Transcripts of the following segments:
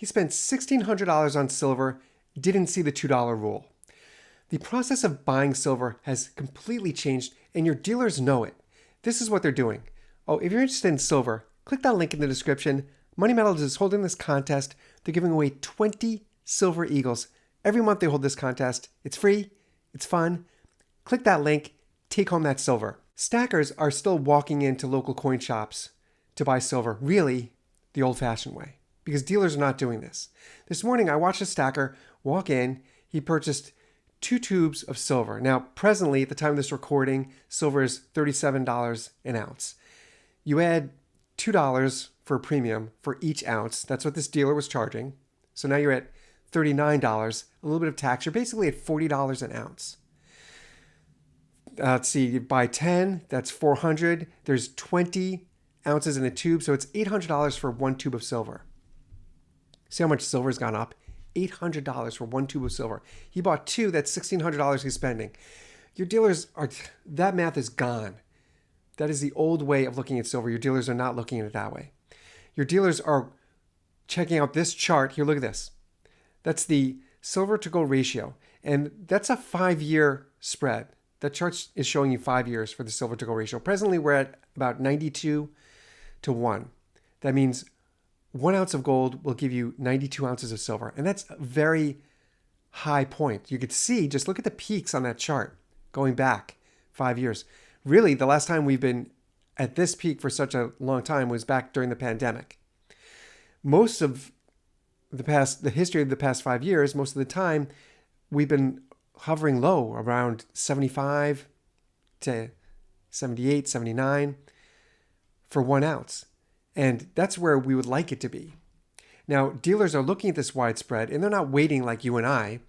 He spent $1,600 on silver, didn't see the $2 rule. The process of buying silver has completely changed, and your dealers know it. This is what they're doing. Oh, if you're interested in silver, click that link in the description. Money Metals is holding this contest. They're giving away 20 silver eagles. Every month they hold this contest. It's free. It's fun. Click that link. Take home that silver. Stackers are still walking into local coin shops to buy silver, really the old-fashioned way, because dealers are not doing this. This morning, I watched a stacker walk in. He purchased 2 tubes of silver. Now, presently, at the time of this recording, silver is $37 an ounce. You add $2 for a premium for each ounce. That's what this dealer was charging. So now you're at $39, a little bit of tax. You're basically at $40 an ounce. Let's see, you buy 10, that's 400. There's 20 ounces in a tube, so it's $800 for 1 tube of silver. See how much silver's gone up? $800 for 1 tube of silver. He bought 2, that's $1,600 he's spending. Your dealers are, that math is gone. That is the old way of looking at silver. Your dealers are not looking at it that way. Your dealers are checking out this chart. Here, look at this. That's the silver to gold ratio, and that's a 5-year spread. That chart is showing you 5 years for the silver to gold ratio. Presently, we're at about 92 to 1. That means 1 ounce of gold will give you 92 ounces of silver. And that's a very high point. You could see, just look at the peaks on that chart going back 5 years. Really, the last time we've been at this peak for such a long time was back during the pandemic. Most of the history of the past 5 years, most of the time, we've been hovering low around 75 to 78, 79 for 1 ounce. And that's where we would like it to be. Now, dealers are looking at this widespread, and they're not waiting like you and I.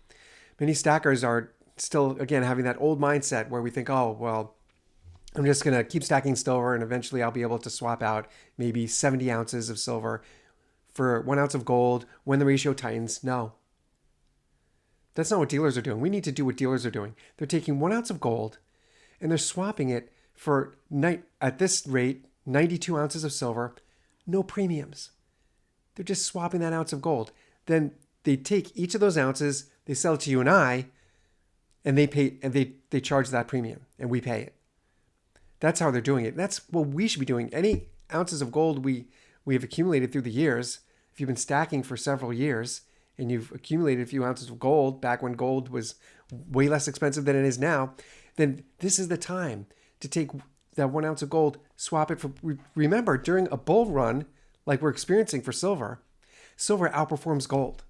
Many stackers are still, again, having that old mindset where we think, oh, well, I'm just going to keep stacking silver, and eventually I'll be able to swap out maybe 70 ounces of silver for 1 ounce of gold when the ratio tightens. No. That's not what dealers are doing. We need to do what dealers are doing. They're taking 1 ounce of gold, and they're swapping it for, at this rate, 92 ounces of silver. No premiums. They're just swapping that ounce of gold. Then they take each of those ounces, they sell it to you and I, and they pay, and they charge that premium, and we pay it. That's how they're doing it. That's what we should be doing. Any ounces of gold we have accumulated through the years, if you've been stacking for several years and you've accumulated a few ounces of gold back when gold was way less expensive than it is now, then this is the time to take that 1 ounce of gold, swap it for, remember, during a bull run like we're experiencing for silver, silver outperforms gold.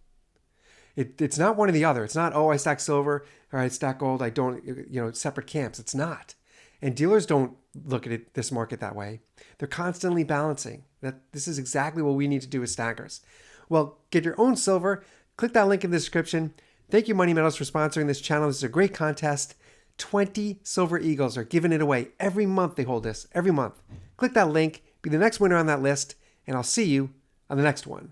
It's not one or the other. It's not, oh, I stack silver or I stack gold. I don't, separate camps. It's not. And dealers don't look at this market that way. They're constantly balancing. This is exactly what we need to do as stackers. Well, get your own silver. Click that link in the description. Thank you, Money Metals, for sponsoring this channel. This is a great contest. 20 silver eagles are giving it away. Every month they hold this. Every month. Click that link. Be the next winner on that list. And I'll see you on the next one.